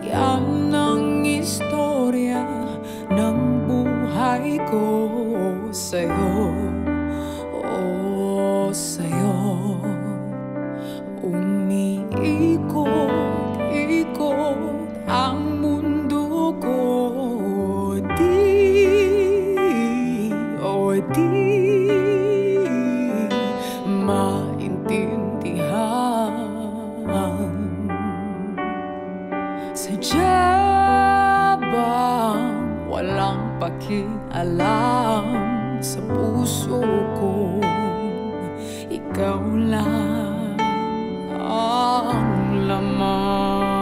Yan ang istorya ng buhay ko sa'yo, oh sa'yo. Umiikot-ikot ang mundo ko, di maintindihan. Sadya bang walang pakialam sa puso ko? Ikaw lang ang laman.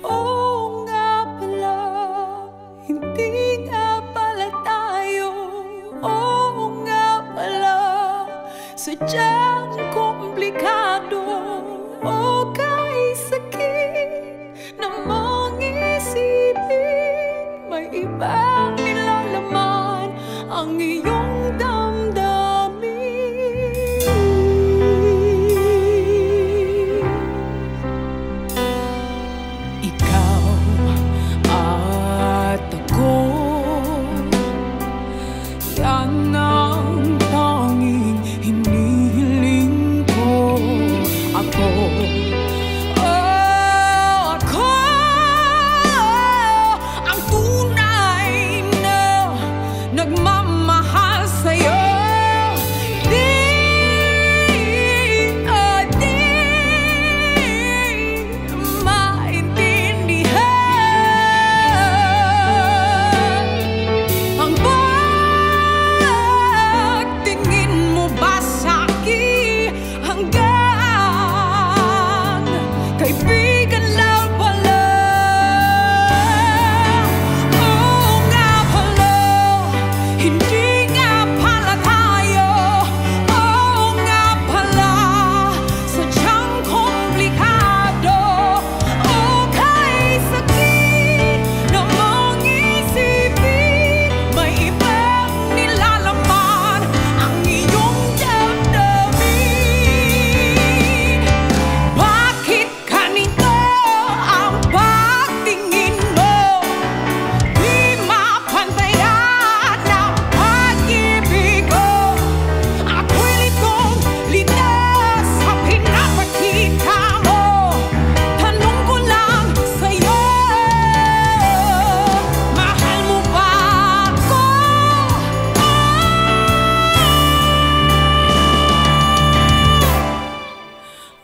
Oo nga pala, hindi nga pala tayo. Oo nga pala, sadyang komplikado. O kahit sakit namang isipin, may ibang nilalaman ang iyong damdamin. Ikaw at ako, yan ang tanging hinihiling ko. Ako, ang tunay na nagmamahal sa'yo. Di maintindihan ang pagtingin mo ba sa'kin hanggang kaibigan lang pala. Oo nga pala, hindi nga pala tayo. Oo nga pala, sadyang komplikado. O kahit sakit namang isipin, may ibang nilalaman ang iyong damdamin. Bakit ganito ang pagtingin mo? Di mapantayan ang pag-ibig ko. Ako'y litong-litas sa pinapakita mo. Tanong ko lang sa'yo, mahal mo ba ako?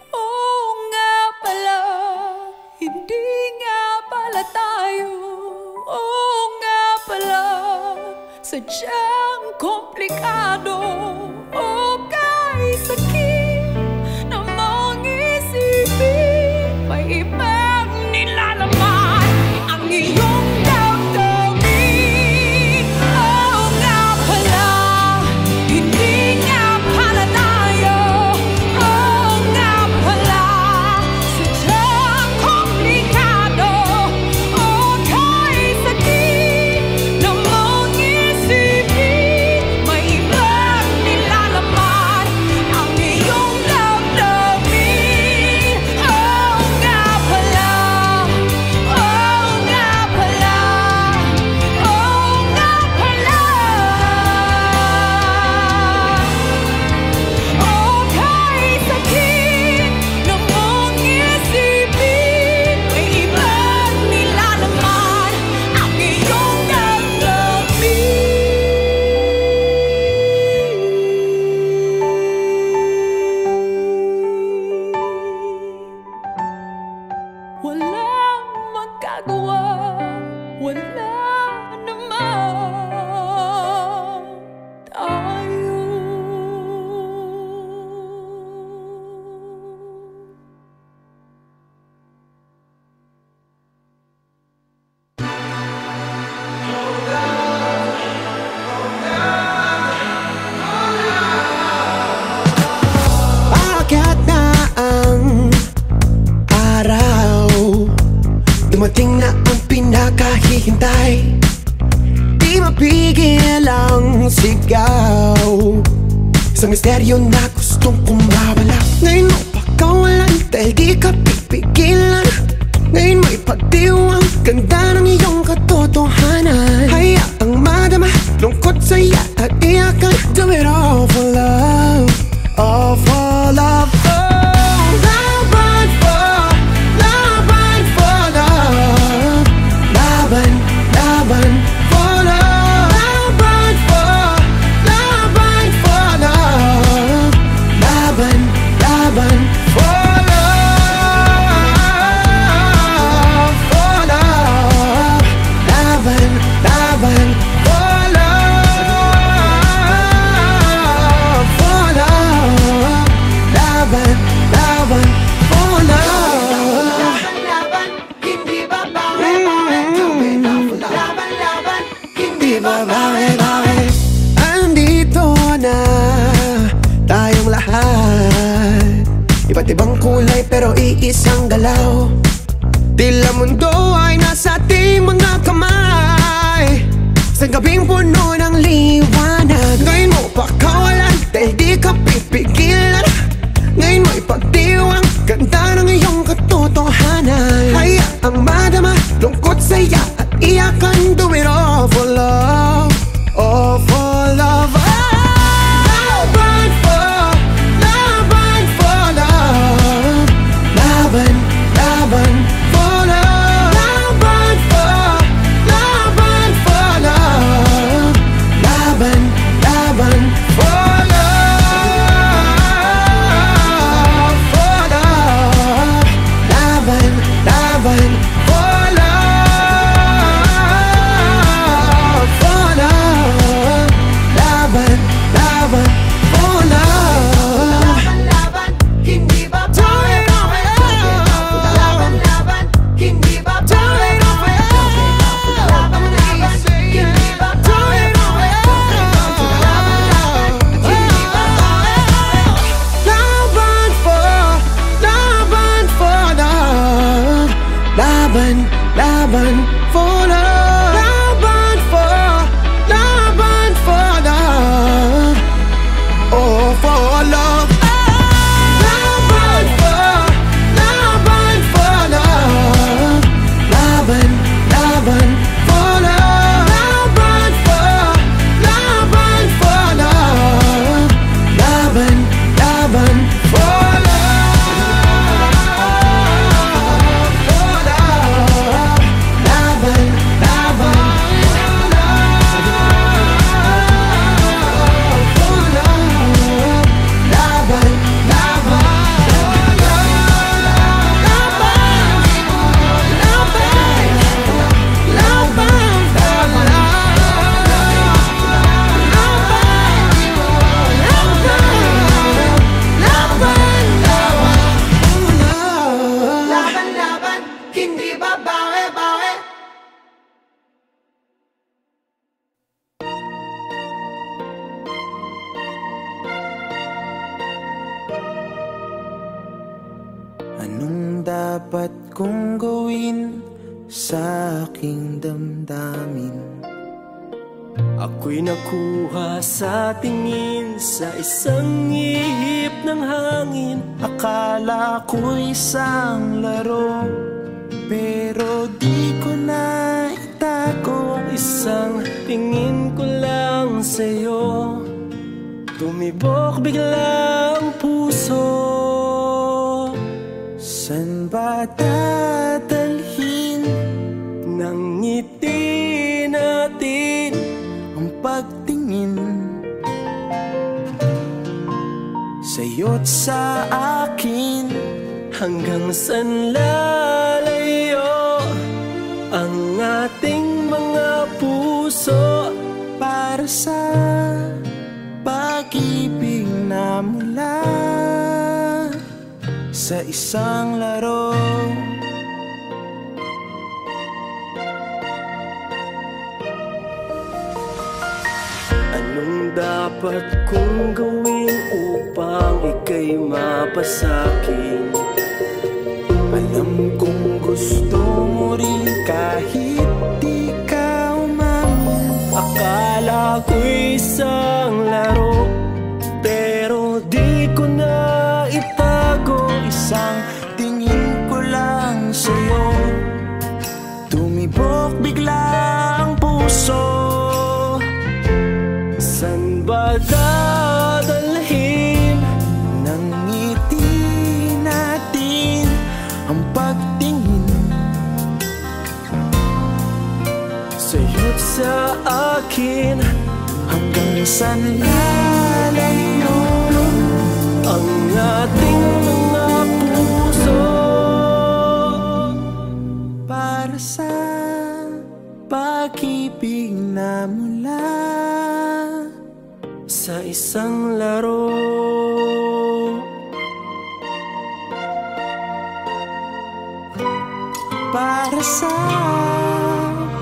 Oo nga pala, hindi nga pala tayo. Oo nga pala, sadyang komplikado. O kahit sakit namang isipin, may ibang nilalaman ang iyong damdamin. Oo nga pala, hindi nga pala tayo. Oo nga pala, sadyang komplikado. O kahit sakit namang isipin, may ibang nilalaman pagpigil ang sigaw. Isang misteryo na gustong kumawala. Ngayon mo pakawalan dahil di ka pipigilan. Ngayon mo ipagdiwang ganda ng iyong katotohanan. Hayaang madama, lungkot, saya at iyakan. Do it all for love, all for love. Andito na tayong lahat, iba't ibang kulay pero iisang galaw. Tila mundo ay nasa ating mga kamay, sa gabing puno ng liwanag. Ngayon mo pakawalan dahil di ka pipigilan. Ngayon mo ipagdiwang ganda ng iyong katotohanan. Hayaang madama, lungkot, saya at iyakan. Do it all for love, all for love. Laban for, laban for love. Laban, laban for love. Laban for, laban for love. Laban, laban for love, for love. Laban, laban for love, for love. Laban, laban for love. Laban, hindi babae. Laban, laban, hindi babae. Laban, laban, hindi babae. Laban for, laban for love. Laban, laban for love. Laban for, laban for love. Oh, for love. Laban for, laban for love. Laban, laban for love. Laban for, laban for love. Laban, laban for love, for love. Laban, laban for love, for love. Laban, laban for Laban, laban, hindi babae. Anong dapat kong gawin sa aking damdamin? Ako'y nakuha sa tingin sa isang ihip ng hangin. Akala ko'y isang laro, pero di ko na itago. Isang tingin ko lang sa'yo, tumibok bigla ang puso. San ba dadalhin Ng ngiti natin ang pagtingin sa'yo't sa akin? hanggang saan lalayo ang ating mga puso? Para sa pag-ibig na mula sa isang laro. Anong dapat kong gawin upang ika'y mapasakin? Alam kong gusto mo rin kahit di ka umamin. Akala ako'y isang laro, pero di ko na itago. Isang tingin ko lang sa'yo, tumibok bigla ang puso. San ba dadalhin ng ngiti natin ang pagtingin? Sa'yo't sa akin, hanggang saan lalayo ang ating mga puso? Para sa pag-ibig na mula sa isang laro. Para sa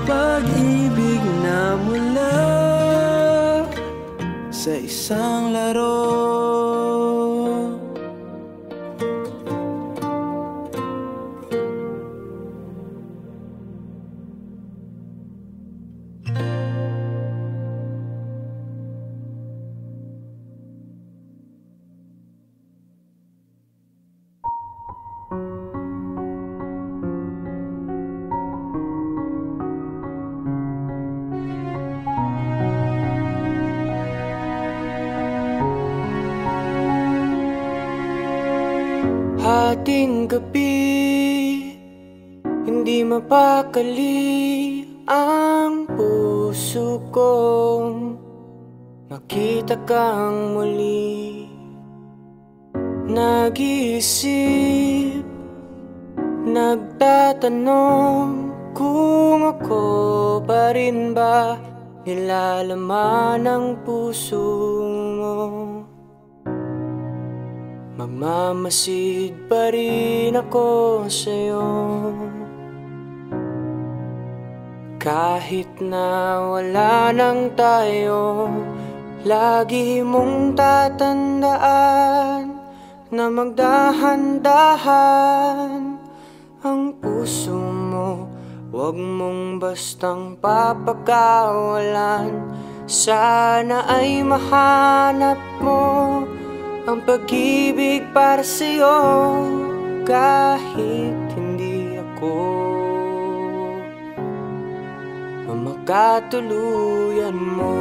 pag-ibig na mula sa isang laro. Ating gabi, hindi mapakali ang puso kong makita kang muli. Nag-iisip, nagtatanong kung ako pa rin ba nilalaman ng puso mo. Magmamasid pa rin ako sa'yo, kahit na wala nang tayo. Lagi mong tatandaan na magdahan-dahan ang puso mo. Huwag mong bastang papakawalan. Sana ay mahanap mo ang pag-ibig para sa'yo, kahit hindi ako makatuluyan mo.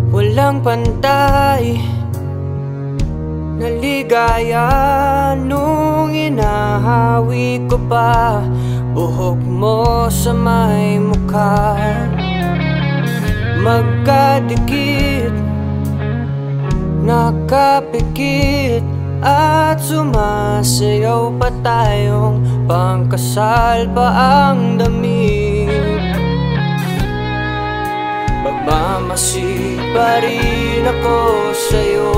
Walang pantay na ligaya nung inahawi ko pa buhok mo sa may mukha. Magkadikit, nakapikit at sumasayaw pa tayong pangkasal pa ang damit. Magmamasid pa rin ako sa'yo,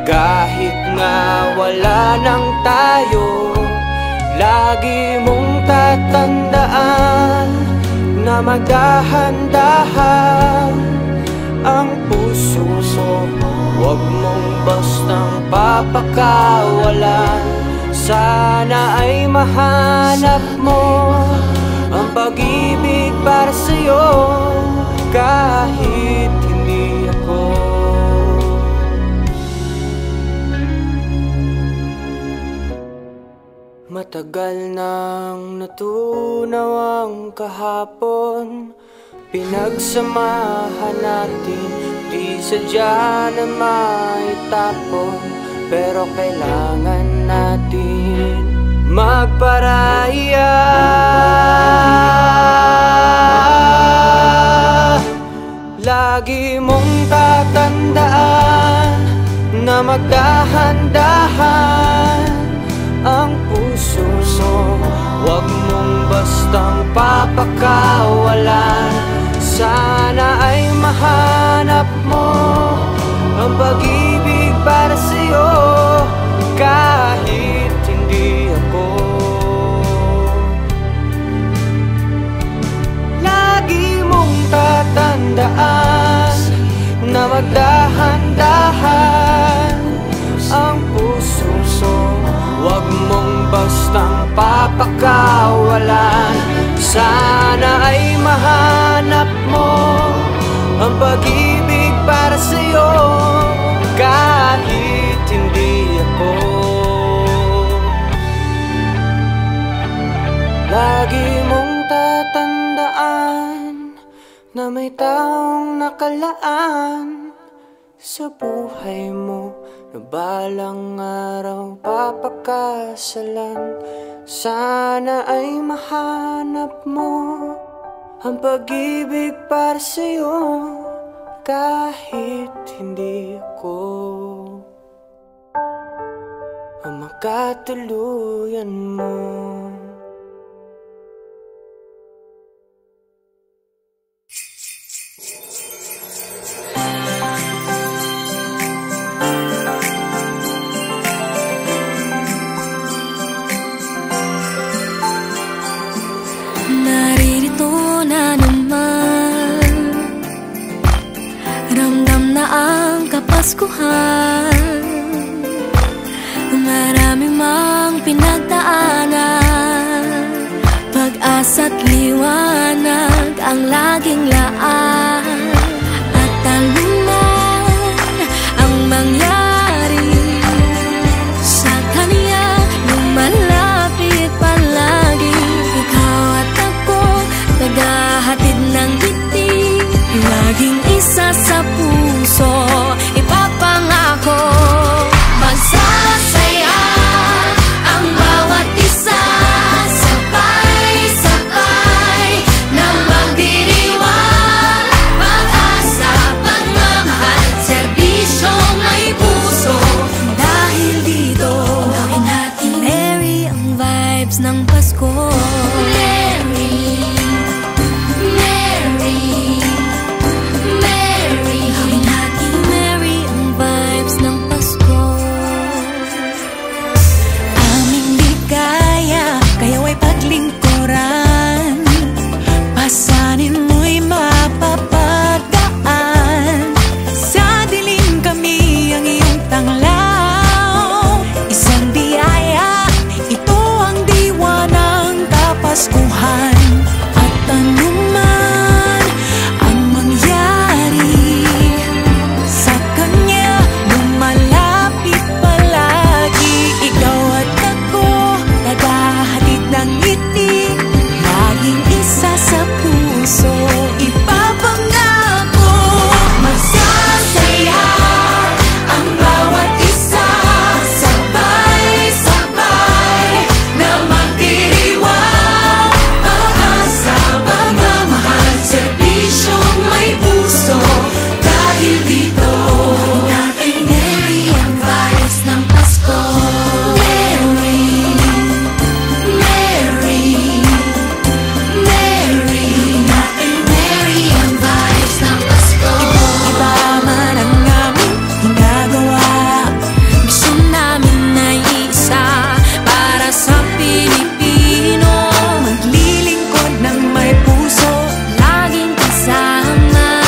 kahit nga wala nang tayo. Lagi mong tatandaan na magdahan-dahan ang puso mo. Huwag mong bastang papakawalan. Sana ay mahanap mo ang pag-ibig para sa'yo, kahit hindi ako. Matagal nang natunaw ang kahapon, pinagsamahan natin, di sadya na maitapon. Pero kailangan natin magparaya. Lagi mong tatandaan na magdahan-dahan ang puso mo. Huwag mong bastang papakawalan. Sana ay mahanap mo ang pag-ibig para sa'yo, kahit hindi ako. Lagi mong tatandaan magdahan-dahan ang puso mo. Huwag mong bastang papakawalan. Sana ay mahanap mo ang pag-ibig para sa'yo, kahit hindi ako. Lagi mong tatandaan na may taong nakalaan sa buhay mo, na balang araw papakasalan. Sana ay mahanap mo ang pag-ibig para sa'yo, kahit hindi ako ang makatuluyan mo. Naririto na naman, ramdam na ang Kapaskuhan. Marami mang pinagdaanan, pag-asa't liwanag ang laging laan. At anuman ang mangyari sa kanya, lumalapit palagi. Ikaw at ako, naghahatid ng ngiti, laging isa sa puso. Ipapangako, magsasaya ang bawat isa, sabay-sabay na magdiriwang, pag-asa, pagmamahal, serbisyong may puso. Dahil dito, gawin natin merry ang vibes ng Pasko. Merry, merry, merry, gawin natin merry ang vibes ng Pasko. Aming ligaya, kayaw ay paglingkuran, pasanin mo'y mapapadaan. Sa dilim kami ang iyong tanglaw, isang biyaya, ito ang diwa ng Kapaskuhan. At anuman ang mangyari sa kanya, lumalapit palagi. Ikaw at ako, naghahatid ng ngiti, laging isa sa puso. Ipapangako, magsasaya ang bawat isa, sabay-sabay na magdiriwang, pag-asa, pagmamahal, serbisyong may puso. Dahil dito, natin merry ang vibes ng Pasko. Merry, merry, merry, natin merry ang vibes ng Pasko. Iba man ang aming ginagawa, gusto namin ay isa para sa Pilipino. Maglilingkod ng may puso, laging kasama,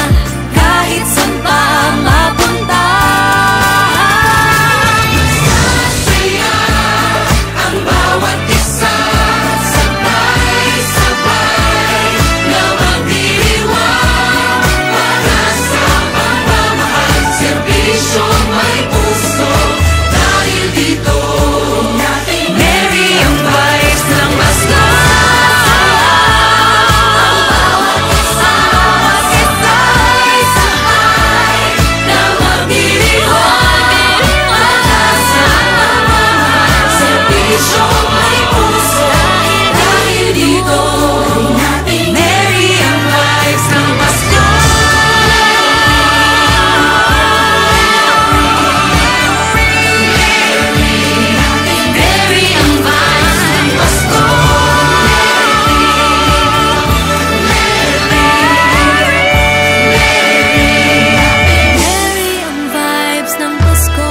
kahit saan pa mapunta. Magsasaya ang bawat isa, sabay-sabay na magdiriwang, pag-asa, pagmamahal, serbisyong may puso. Dahil dito, natin merry ang vibes ng Pasko. Ang bawat isa, sabay-sabay na magdiriwang, pag-asa, pagmamahal, serbisyong may puso. Dahil dito, natin merry ang vibes ng Pasko. Merry ang vibes ng Pasko. Merry ang vibes ng Pasko.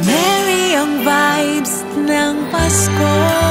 Merry ang vibes ng Pasko.